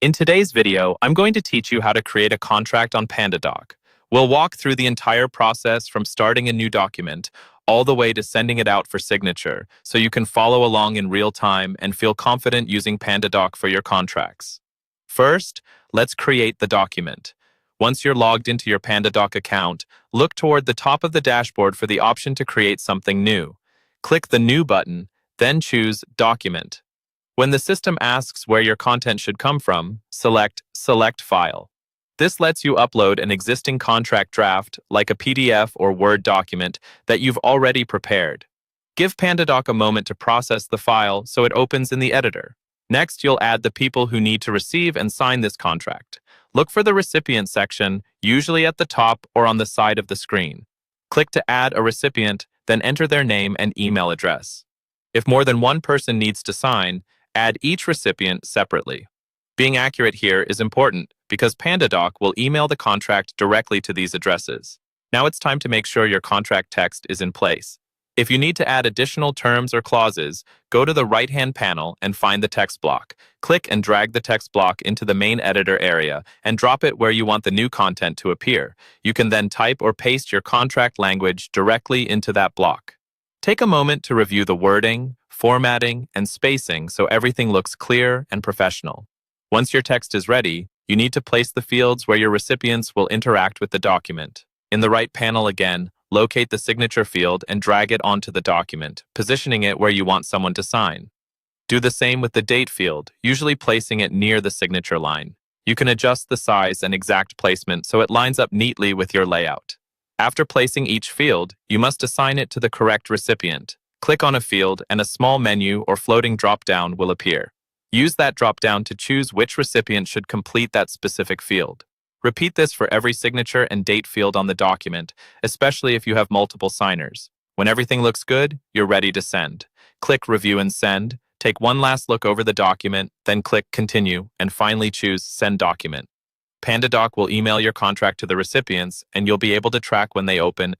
In today's video, I'm going to teach you how to create a contract on Pandadoc. We'll walk through the entire process from starting a new document all the way to sending it out for signature, so you can follow along in real time and feel confident using Pandadoc for your contracts. First, let's create the document. Once you're logged into your Pandadoc account, look toward the top of the dashboard for the option to create something new. Click the New button, then choose Document. When the system asks where your content should come from, select Select File. This lets you upload an existing contract draft, like a PDF or Word document, that you've already prepared. Give Pandadoc a moment to process the file so it opens in the editor. Next, you'll add the people who need to receive and sign this contract. Look for the recipient section, usually at the top or on the side of the screen. Click to add a recipient, then enter their name and email address. If more than one person needs to sign, add each recipient separately. Being accurate here is important because Pandadoc will email the contract directly to these addresses. Now it's time to make sure your contract text is in place. If you need to add additional terms or clauses, go to the right-hand panel and find the text block. Click and drag the text block into the main editor area and drop it where you want the new content to appear. You can then type or paste your contract language directly into that block. Take a moment to review the wording, formatting, and spacing so everything looks clear and professional. Once your text is ready, you need to place the fields where your recipients will interact with the document. In the right panel again, locate the signature field and drag it onto the document, positioning it where you want someone to sign. Do the same with the date field, usually placing it near the signature line. You can adjust the size and exact placement so it lines up neatly with your layout. After placing each field, you must assign it to the correct recipient. Click on a field and a small menu or floating drop-down will appear. Use that drop-down to choose which recipient should complete that specific field. Repeat this for every signature and date field on the document, especially if you have multiple signers. When everything looks good, you're ready to send. Click Review and Send, take one last look over the document, then click Continue, and finally choose Send Document. Pandadoc will email your contract to the recipients, and you'll be able to track when they open